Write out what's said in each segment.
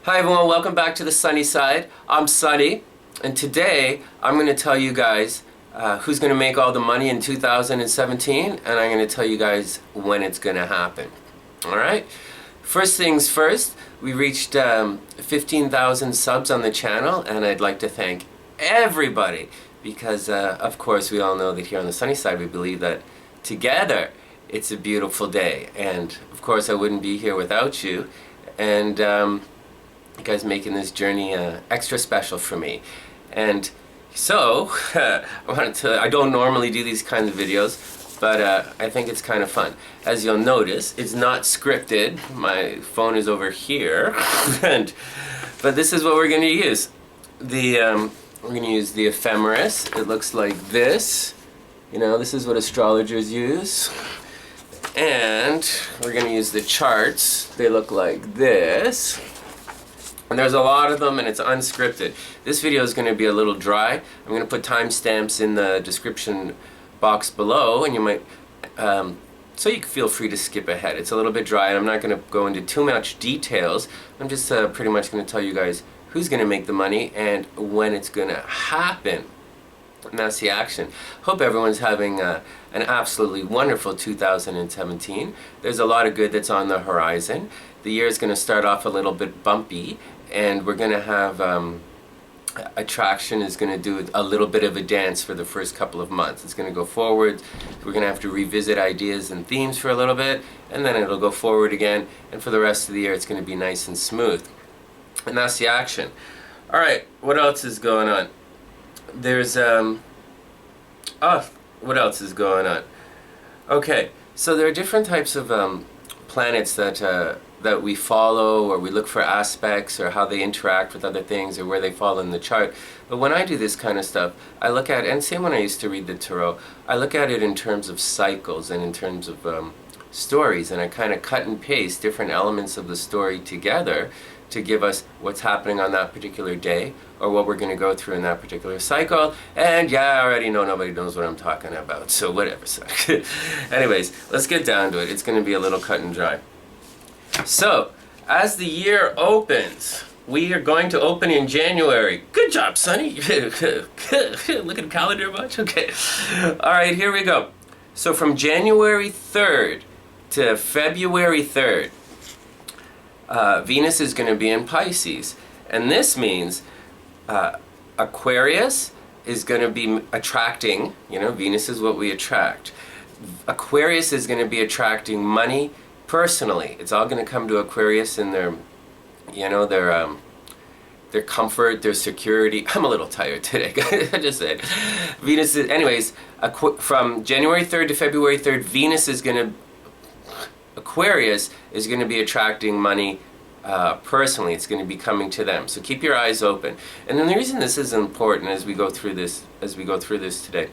Hi everyone, welcome back to the sunny side. I'm Sunny, and today I'm going to tell you guys who's going to make all the money in 2017, and I'm going to tell you guys when it's going to happen. Alright? First things first, we reached 15,000 subs on the channel, and I'd like to thank everybody because, of course, we all know that here on the sunny side we believe that together it's a beautiful day, and of course I wouldn't be here without you, and you guys making this journey extra special for me. And so I don't normally do these kinds of videos, but I think it's kind of fun. As you'll notice, it's not scripted. My phone is over here, but this is what we're going to use. We're going to use the ephemeris. It looks like this. You know, this is what astrologers use. And we're going to use the charts. They look like this. And there's a lot of them, and it's unscripted. This video is going to be a little dry. I'm going to put timestamps in the description box below, and you might, so you can feel free to skip ahead. It's a little bit dry, and I'm not going to go into too much details. I'm just pretty much going to tell you guys who's going to make the money and when it's going to happen. And that's the action. Hope everyone's having an absolutely wonderful 2017. There's a lot of good that's on the horizon. The year is going to start off a little bit bumpy, and we're going to have attraction is going to do a little bit of a dance for the first couple of months. It's going to go forward. We're going to have to revisit ideas and themes for a little bit, and then it'll go forward again, and for the rest of the year it's going to be nice and smooth. And that's the action. Alright, what else is going on? There's what else is going on? Okay, so there are different types of planets that we follow, or we look for aspects, or how they interact with other things, or where they fall in the chart. But when I do this kind of stuff, I look at, and same when I used to read the tarot, I look at it in terms of cycles and in terms of stories, and I kind of cut and paste different elements of the story together to give us what's happening on that particular day, or what we're going to go through in that particular cycle. And yeah, I already know nobody knows what I'm talking about, so whatever. So anyways, let's get down to it. It's going to be a little cut and dry. So, as the year opens, we are going to open in January. Good job, Sonny. Look at the calendar much? Okay. Alright, here we go. So from January 3rd to February 3rd, Venus is going to be in Pisces. And this means Aquarius is going to be attracting, you know, Venus is what we attract. Aquarius is going to be attracting money personally. It's all going to come to Aquarius in their, you know, their comfort, their security. I'm a little tired today. I just said. Venus is, anyways, from January 3rd to February 3rd, Venus is going to, Aquarius is going to be attracting money personally. It's going to be coming to them. So keep your eyes open. And then the reason this is important as we go through this, today,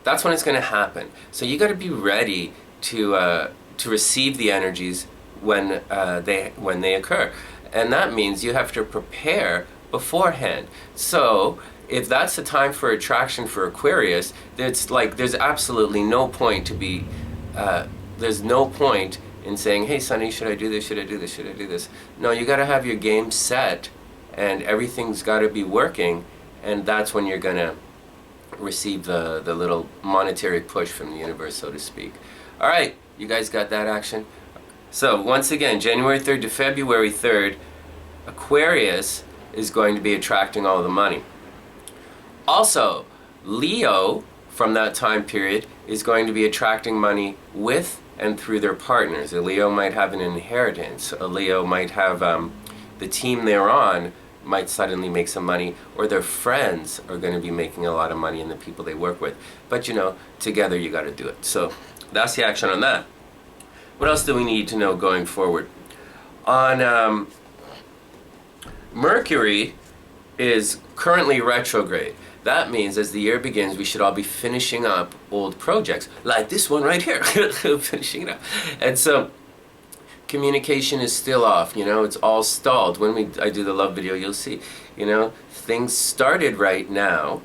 that's when it's going to happen. So you got to be ready to receive the energies when they occur, and that means you have to prepare beforehand. So if that's the time for attraction for Aquarius, it's like there's absolutely no point to be. There's no point in saying, "Hey, Sonny, should I do this? Should I do this? Should I do this?" No, you got to have your game set, and everything's got to be working, and that's when you're gonna receive the little monetary push from the universe, so to speak. All right. You guys got that action? So once again, January 3rd to February 3rd, Aquarius is going to be attracting all the money. Also, Leo, from that time period, is going to be attracting money with and through their partners. A Leo might have an inheritance. A Leo might have the team they're on might suddenly make some money, or their friends are going to be making a lot of money, and the people they work with. But you know, together you got to do it. So that's the action on that. What else do we need to know going forward? On Mercury is currently retrograde. That means as the year begins, we should all be finishing up old projects, like this one right here, finishing it up. And so communication is still off, you know, it's all stalled. When I do the love video, you'll see, you know, things started right now,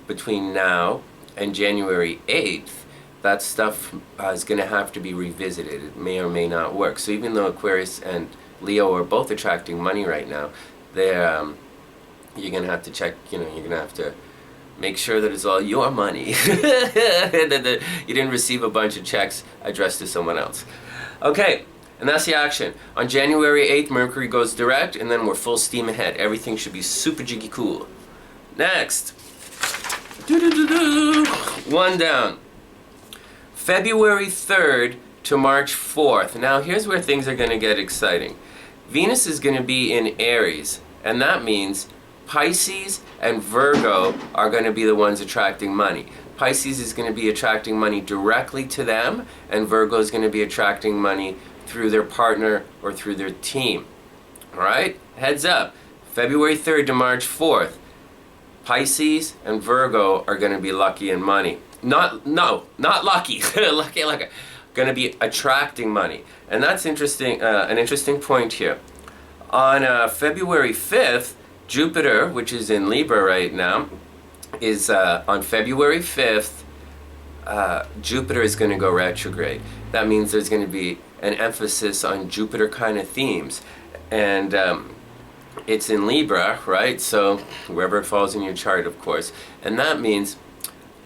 between now and January 8th, that stuff is going to have to be revisited. It may or may not work. So even though Aquarius and Leo are both attracting money right now, they're you're gonna have to check. You're gonna have to make sure that it's all your money. That you didn't receive a bunch of checks addressed to someone else. Okay, and that's the action. On January 8th, Mercury goes direct, and then we're full steam ahead. Everything should be super jiggy cool. Next. One down. February 3rd to March 4th. Now, here's where things are going to get exciting. Venus is going to be in Aries, and that means Pisces and Virgo are going to be the ones attracting money. Pisces is going to be attracting money directly to them, and Virgo is going to be attracting money through their partner or through their team. Alright? Heads up. February 3rd to March 4th. Pisces and Virgo are going to be lucky in money. Not lucky. lucky. Going to be attracting money. And that's interesting. An interesting point here. On February 5th, Jupiter, which is in Libra right now, is on February 5th, Jupiter is going to go retrograde. That means there's going to be an emphasis on Jupiter kind of themes. And it's in Libra, right? So wherever it falls in your chart, of course. And that means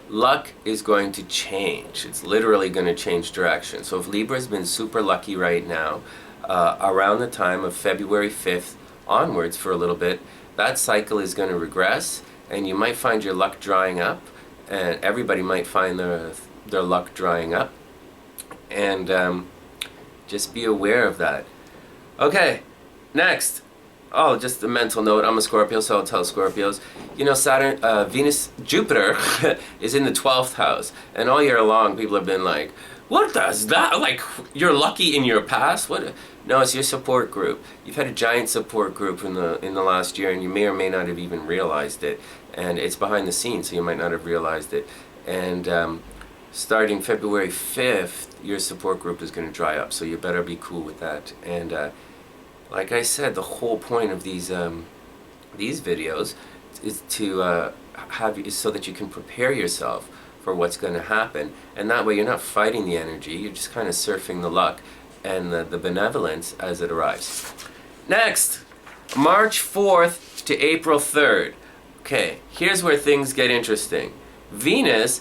luck is going to change. It's literally going to change direction. So if Libra's been super lucky right now, around the time of February 5th onwards for a little bit, that cycle is going to regress, and you might find your luck drying up, and everybody might find their luck drying up. And just be aware of that. Okay, next. Oh, just a mental note. I'm a Scorpio, so I'll tell Scorpios. You know, Jupiter is in the 12th house, and all year long people have been like, what does that, like, you're lucky in your past? What? No, it's your support group. You've had a giant support group in the last year, and you may or may not have even realized it. And it's behind the scenes, so you might not have realized it. And starting February 5th, your support group is going to dry up, so you better be cool with that. And like I said, the whole point of these videos is to is so that you can prepare yourself for what's going to happen, and that way you're not fighting the energy, you're just kind of surfing the luck and the benevolence as it arrives. Next, March 4th to April 3rd. Okay, here's where things get interesting. Venus,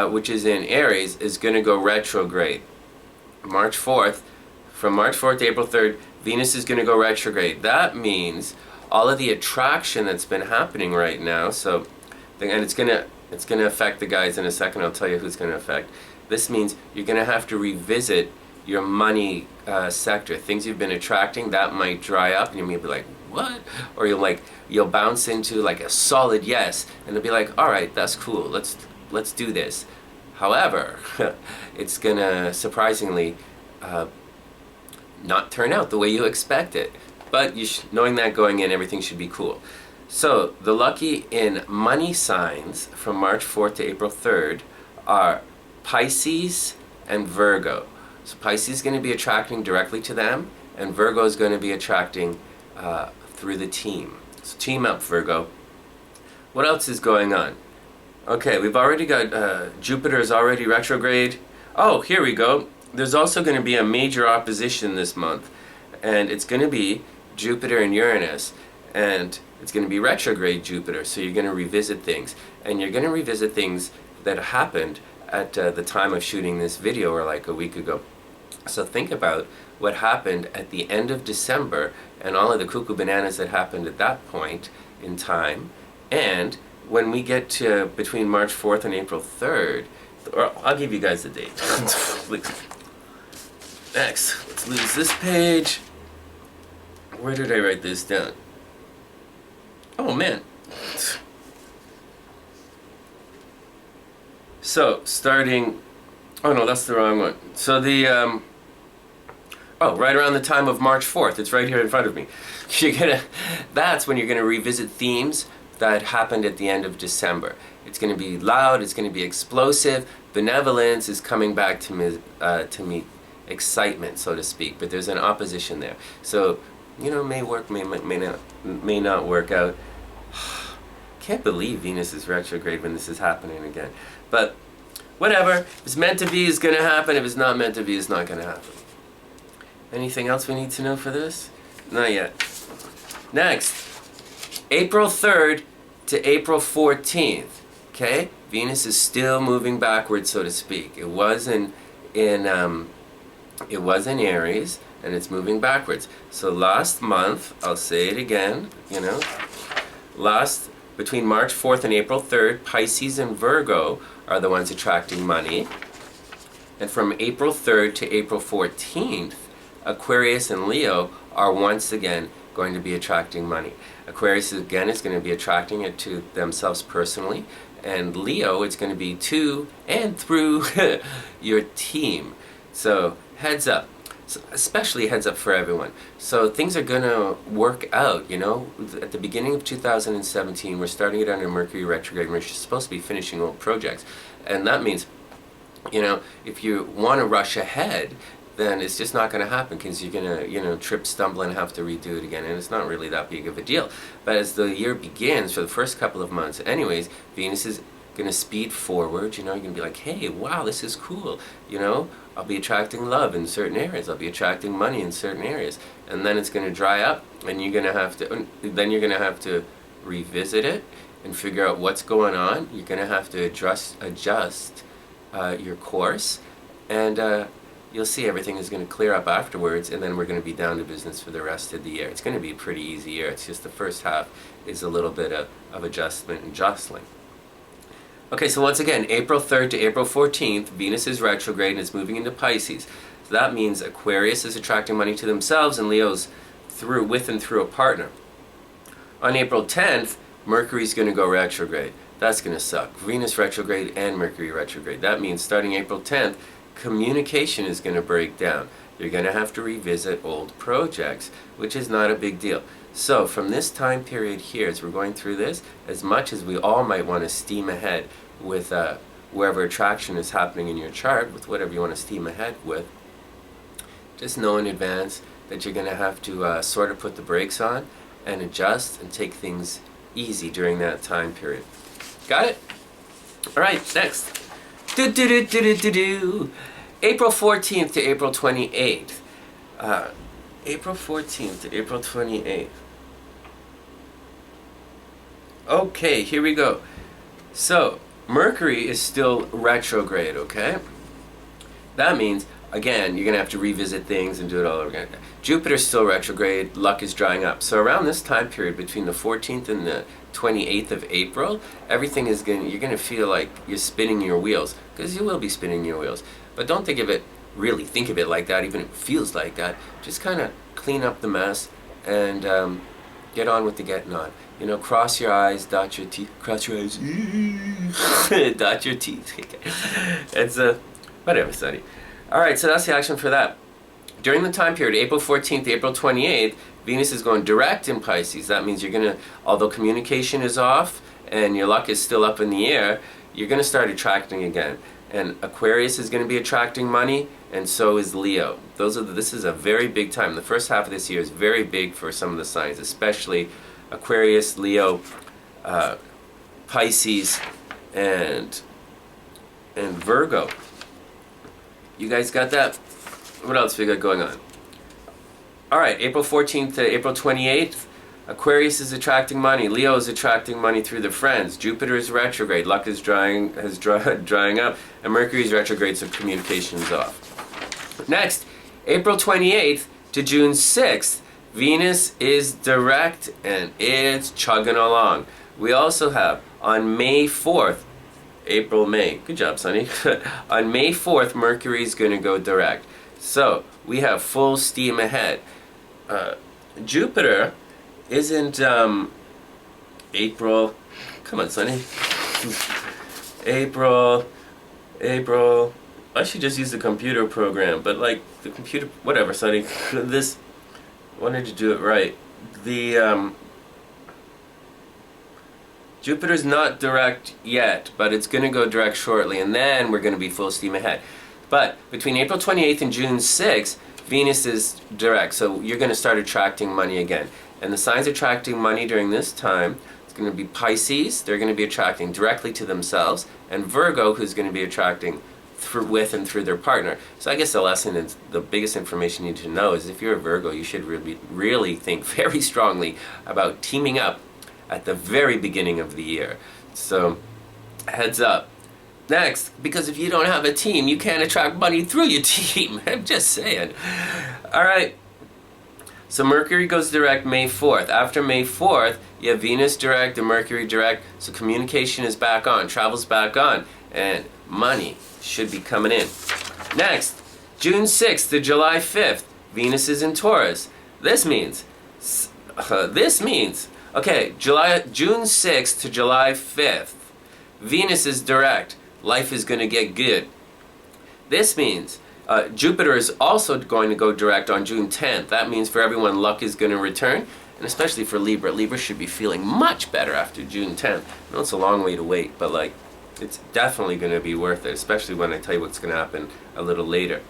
which is in Aries, is going to go retrograde. March 4th, from March 4th to April 3rd, Venus is going to go retrograde. That means all of the attraction that's been happening right now, and it's going to affect the guys in a second. I'll tell you who's going to affect. This means you're going to have to revisit your money sector. Things you've been attracting, that might dry up, and you may be like, what? Or you'll bounce into like a solid yes, and it'll be like, all right, that's cool. Let's do this. However, it's going to surprisingly not turn out the way you expect it. But knowing that going in, everything should be cool. So the lucky in money signs from March 4th to April 3rd are Pisces and Virgo. So Pisces is going to be attracting directly to them, and Virgo is going to be attracting through the team. So team up, Virgo. What else is going on? Okay, we've already got Jupiter is already retrograde. Oh, here we go. There's also going to be a major opposition this month, and it's going to be Jupiter and Uranus, and it's going to be retrograde Jupiter, so you're going to revisit things, and you're going to revisit things that happened at the time of shooting this video, or like a week ago. So think about what happened at the end of December and all of the cuckoo bananas that happened at that point in time, and when we get to between March 4th and April 3rd, or I'll give you guys the date. Next, let's lose this page. Where did I write this down? Oh man. So, starting, oh no, that's the wrong one. So right around the time of March 4th, it's right here in front of me. That's when you're gonna revisit themes that happened at the end of December. It's gonna be loud, it's gonna be explosive, benevolence is coming back to me, excitement, so to speak, but there's an opposition there. So, may work, may not work out. Can't believe Venus is retrograde when this is happening again. But whatever. If it's meant to be, it's going to happen. If it's not meant to be, it's not going to happen. Anything else we need to know for this? Not yet. Next, April 3rd to April 14th. Okay? Venus is still moving backwards, so to speak. It was in Aries, and it's moving backwards. So last month, I'll say it again, between March 4th and April 3rd, Pisces and Virgo are the ones attracting money. And from April 3rd to April 14th, Aquarius and Leo are once again going to be attracting money. Aquarius again is going to be attracting it to themselves personally, and Leo it's going to be to and through your team. So heads up. So especially heads up for everyone. So things are going to work out, At the beginning of 2017, we're starting it under Mercury retrograde, and we're supposed to be finishing old projects. And that means, if you want to rush ahead, then it's just not going to happen, because you're going to, trip, stumble, and have to redo it again. And it's not really that big of a deal. But as the year begins, for the first couple of months anyways, Venus is going to speed forward. You're going to be like, hey, wow, this is cool. I'll be attracting love in certain areas. I'll be attracting money in certain areas. And then it's going to dry up, and you're going to have to revisit it and figure out what's going on. You're going to have to adjust your course, and you'll see everything is going to clear up afterwards, and then we're going to be down to business for the rest of the year. It's going to be a pretty easy year. It's just the first half is a little bit of adjustment and jostling. Okay, so once again, April 3rd to April 14th, Venus is retrograde and it's moving into Pisces. So that means Aquarius is attracting money to themselves, and Leo's with and through a partner. On April 10th, Mercury's going to go retrograde. That's going to suck. Venus retrograde and Mercury retrograde. That means starting April 10th, communication is going to break down. You're going to have to revisit old projects, which is not a big deal. So from this time period here, as we're going through this, as much as we all might want to steam ahead with wherever attraction is happening in your chart, with whatever you want to steam ahead with, just know in advance that you're going to have to sort of put the brakes on and adjust and take things easy during that time period. Got it? All right, next. April 14th to April 28th. April 14th to April 28th. Okay, here we go. So, Mercury is still retrograde, okay? That means, again, you're going to have to revisit things and do it all over again. Jupiter's still retrograde, luck is drying up. So around this time period, between the 14th and the 28th of April, everything is you're going to feel like you're spinning your wheels, because you will be spinning your wheels. But don't think of it like that, even if it feels like that. Just kind of clean up the mess and get on with the getting on. Cross your eyes, dot your teeth. Cross your eyes, dot your teeth. It's whatever, sonny. All right, so that's the action for that. During the time period, April 14th to April 28th, Venus is going direct in Pisces. That means you're going to, although communication is off and your luck is still up in the air, you're going to start attracting again. And Aquarius is going to be attracting money, and so is Leo. This is a very big time. The first half of this year is very big for some of the signs, especially Aquarius, Leo, Pisces, and Virgo. You guys got that? What else we got going on? All right, April 14th to April 28th, Aquarius is attracting money. Leo is attracting money through their friends. Jupiter is retrograde. Luck is drying up. And Mercury is retrograde, so communication is off. Next, April 28th to June 6th, Venus is direct and it's chugging along. We also have on May 4th, May. Good job, Sonny. On May 4th, Mercury is going to go direct. So we have full steam ahead. Jupiter isn't April. Come on, Sonny. April. I should just use the computer program, but like the computer, whatever, Sonny. This wanted to do it right. The Jupiter's not direct yet, but it's going to go direct shortly, and then we're going to be full steam ahead. But between April 28th and June 6th, Venus is direct, so you're going to start attracting money again. And the signs attracting money during this time, it's going to be Pisces, they're going to be attracting directly to themselves, and Virgo, who's going to be attracting with and through their partner. So I guess the lesson is, the biggest information you need to know is if you're a Virgo, you should really think very strongly about teaming up at the very beginning of the year. So heads up. Next, because if you don't have a team, you can't attract money through your team. I'm just saying. All right. So Mercury goes direct May 4th. After May 4th, you have Venus direct and Mercury direct. So communication is back on, travel's back on, and money should be coming in. Next, June 6th to July 5th, Venus is in Taurus. This means, okay, June 6th to July 5th, Venus is direct. Life is going to get good. This means Jupiter is also going to go direct on June 10th. That means for everyone, luck is going to return, and especially for Libra. Libra should be feeling much better after June 10th. I know it's a long way to wait, but like, it's definitely going to be worth it, especially when I tell you what's going to happen a little later.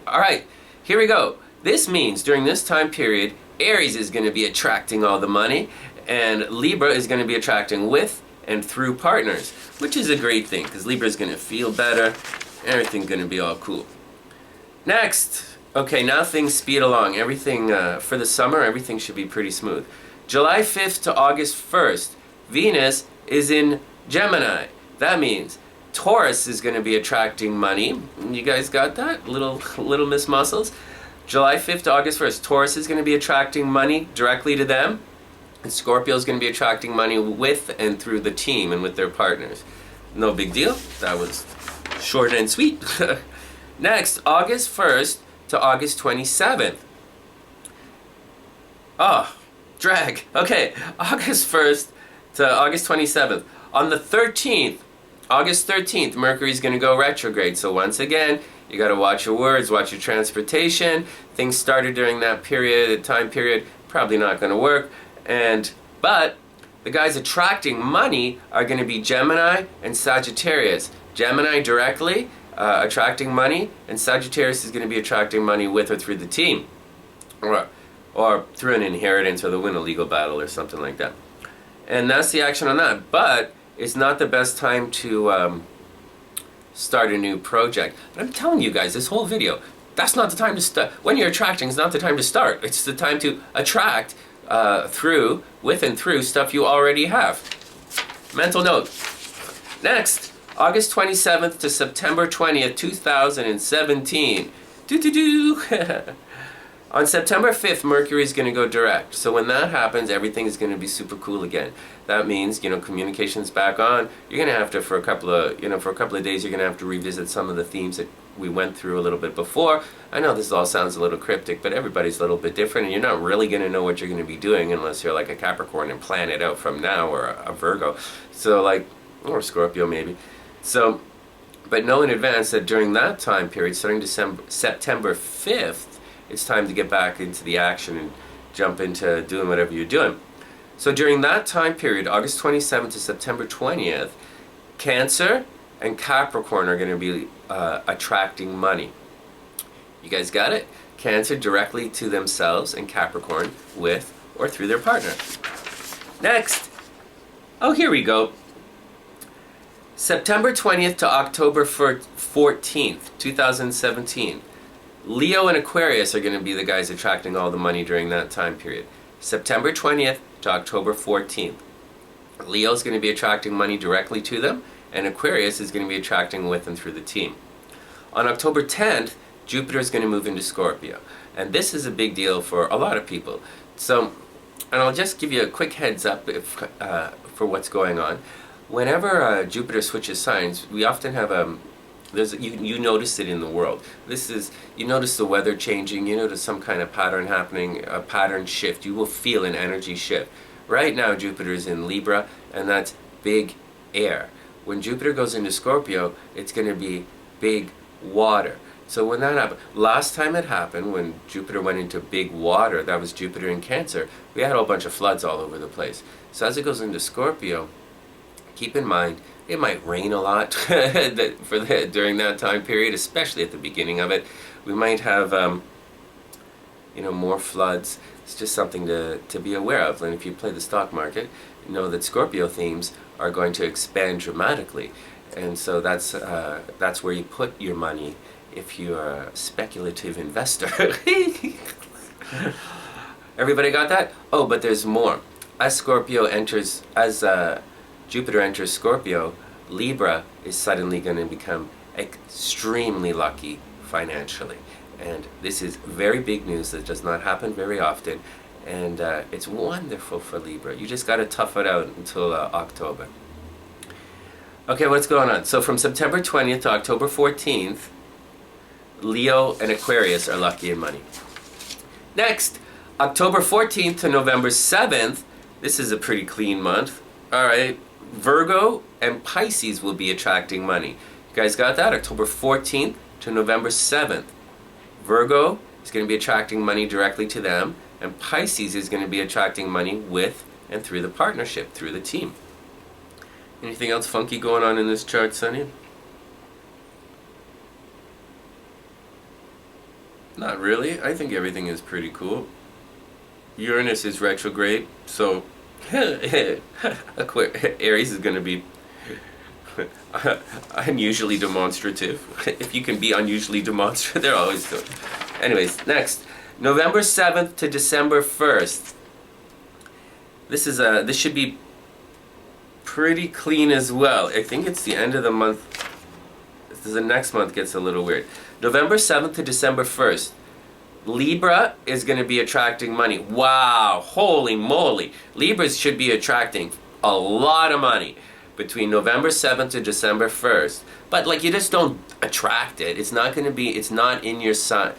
All right, here we go. This means during this time period, Aries is going to be attracting all the money, and Libra is going to be attracting with and through partners, which is a great thing because Libra is going to feel better. Everything's going to be all cool. Next, okay, now things speed along. Everything, for the summer, everything should be pretty smooth. July 5th to August 1st, Venus is in Gemini. That means Taurus is going to be attracting money. You guys got that? Little Miss Muscles? July 5th to August 1st, Taurus is going to be attracting money directly to them. And Scorpio is going to be attracting money with and through the team and with their partners. No big deal. That was short and sweet. Next, August 1st to August 27th. Oh, drag. Okay, August 1st to August 27th. On the 13th, August 13th, Mercury is going to go retrograde. So once again, you got to watch your words, watch your transportation. Things started during that time period, probably not going to work. But the guys attracting money are going to be Gemini and Sagittarius. Gemini directly attracting money, and Sagittarius is going to be attracting money with or through the team, or through an inheritance, or they'll win a legal battle or something like that. And that's the action on that. But it's not the best time to start a new project. And I'm telling you guys, this whole video, that's not the time to start. When you're attracting, it's not the time to start. It's the time to attract with and through stuff you already have. Mental note. Next, August 27th to September 20th, 2017. On September 5th, Mercury is going to go direct. So when that happens, everything is going to be super cool again. That means, communication's back on. You're going to have to, for a couple of days, you're going to have to revisit some of the themes that we went through a little bit before. I know this all sounds a little cryptic, but everybody's a little bit different, and you're not really going to know what you're going to be doing unless you're like a Capricorn and plan it out from now, or a Virgo. So or Scorpio maybe. So, but know in advance that during that time period, starting September 5th, it's time to get back into the action and jump into doing whatever you're doing. So during that time period, August 27th to September 20th, Cancer and Capricorn are going to be attracting money. You guys got it? Cancer directly to themselves, and Capricorn with or through their partner. Next. Oh, here we go. September 20th to October 14th, 2017. Leo and Aquarius are going to be the guys attracting all the money during that time period. September 20th to October 14th. Leo's going to be attracting money directly to them, and Aquarius is going to be attracting with and through the team. On October 10th, Jupiter is going to move into Scorpio. And this is a big deal for a lot of people. So, and I'll just give you a quick heads up for what's going on. Whenever Jupiter switches signs, we often have you notice it in the world. You notice the weather changing, you notice some kind of pattern happening, a pattern shift. You will feel an energy shift. Right now Jupiter is in Libra, and that's big air. When Jupiter goes into Scorpio, it's going to be big water. So when that happened, last time it happened, when Jupiter went into big water, that was Jupiter in Cancer, we had a whole bunch of floods all over the place. So as it goes into Scorpio, keep in mind, it might rain a lot during that time period, especially at the beginning of it. We might have, more floods. It's just something to be aware of. And if you play the stock market, know that Scorpio themes are going to expand dramatically. And so that's where you put your money if you're a speculative investor. Everybody got that? Oh, but there's more. As Jupiter enters Scorpio, Libra is suddenly going to become extremely lucky financially. And this is very big news that does not happen very often. And it's wonderful for Libra. You just got to tough it out until October. Okay, what's going on? So from September 20th to October 14th, Leo and Aquarius are lucky in money. Next, October 14th to November 7th, this is a pretty clean month. All right, Virgo and Pisces will be attracting money. You guys got that? October 14th to November 7th. Virgo is going to be attracting money directly to them, and Pisces is going to be attracting money with and through the partnership, through the team. Anything else funky going on in this chart, Sonny? Not really. I think everything is pretty cool. Uranus is retrograde, so Aries is going to be unusually demonstrative. If you can be unusually demonstrative, they're always good. Anyways, next, November 7th to December 1st. This should be pretty clean as well. I think it's the end of the month. The next month gets a little weird. November 7th to December 1st. Libra is going to be attracting money. Wow, holy moly. Libras should be attracting a lot of money between November 7th to December 1st. But like, you just don't attract it. It's not going to be, it's not in your sign.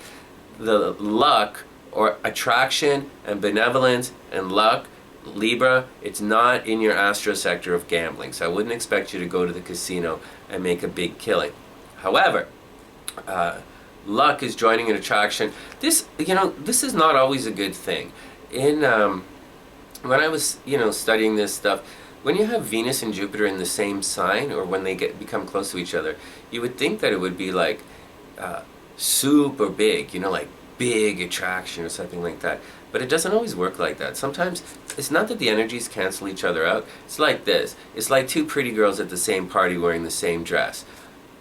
The luck or attraction and benevolence and luck, Libra, it's not in your astro sector of gambling. So I wouldn't expect you to go to the casino and make a big killing. However, luck is joining an attraction. This is not always a good thing. When I was, studying this stuff, when you have Venus and Jupiter in the same sign, or when they become close to each other, you would think that it would be like super big, like big attraction or something like that. But it doesn't always work like that. Sometimes it's not that the energies cancel each other out. It's like this. It's like two pretty girls at the same party wearing the same dress.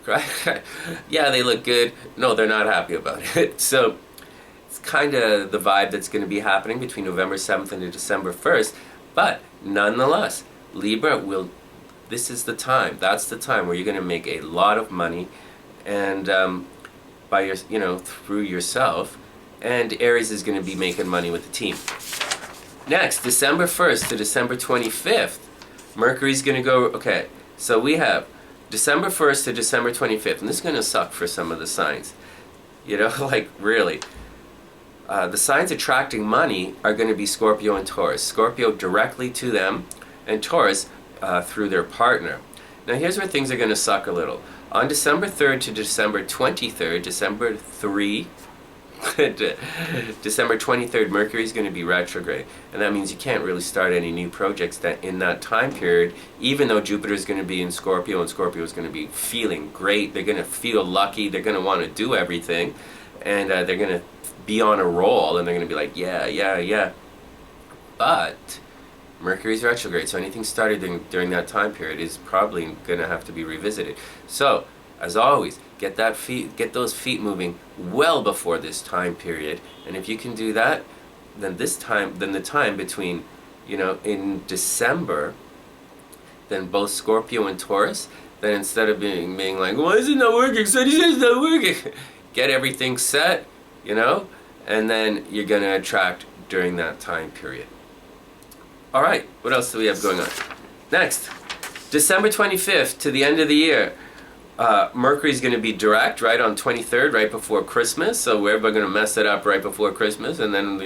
Right? Yeah, they look good. No, they're not happy about it. So it's kind of the vibe that's going to be happening between November 7th and December 1st. But nonetheless, Libra this is the time. That's the time where you're going to make a lot of money, and through yourself. And Aries is going to be making money with the team. Next, December 1st to December 25th, Mercury's going to go, okay, so we have December 1st to December 25th, and this is going to suck for some of the signs. Like really. The signs attracting money are going to be Scorpio and Taurus. Scorpio directly to them, and Taurus through their partner. Now here's where things are going to suck a little. On December 3rd to December 23rd, December 23rd, Mercury is going to be retrograde, and that means you can't really start any new projects in that time period, even though Jupiter is going to be in Scorpio, and Scorpio is going to be feeling great. They're going to feel lucky. They're going to want to do everything, and they're going to be on a roll, and they're going to be like, yeah. But Mercury's retrograde, so anything started during that time period is probably going to have to be revisited. So, as always, get those feet moving well before this time period. And if you can do that, then the time between, in December, then both Scorpio and Taurus, then instead of being like, why is it not working? So it's not working. Get everything set, and then you're going to attract during that time period. All right, what else do we have going on? Next, December 25th to the end of the year. Mercury's going to be direct right on 23rd, right before Christmas. So we're going to mess it up right before Christmas, and then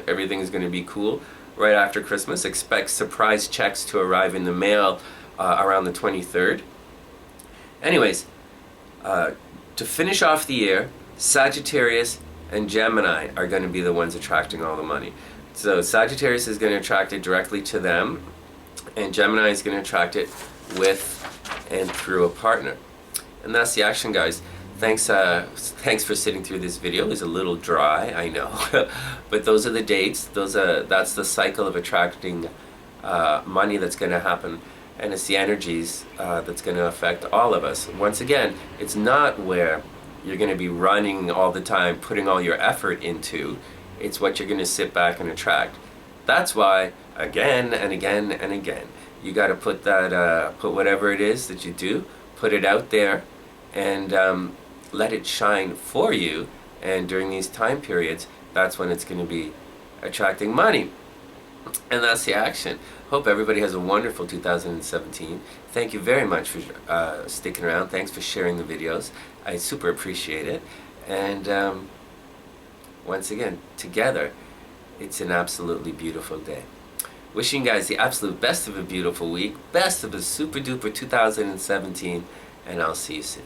everything's going to be cool right after Christmas. Expect surprise checks to arrive in the mail around the 23rd. Anyways, to finish off the year, Sagittarius and Gemini are going to be the ones attracting all the money. So Sagittarius is going to attract it directly to them, and Gemini is going to attract it with and through a partner. And that's the action, guys. Thanks for sitting through this video. It was a little dry, I know. But those are the dates. That's the cycle of attracting money that's going to happen and it's the energies that's going to affect all of us. Once again, it's not where you're going to be running all the time, putting all your effort into. It's what you're going to sit back and attract. That's why, again and again and again, you got to put that, put whatever it is that you do, put it out there, and let it shine for you. And during these time periods, that's when it's going to be attracting money. And that's the action. Hope everybody has a wonderful 2017. Thank you very much for sticking around. Thanks for sharing the videos. I super appreciate it. And once again, together, it's an absolutely beautiful day. Wishing you guys the absolute best of a beautiful week, best of a super duper 2017, and I'll see you soon.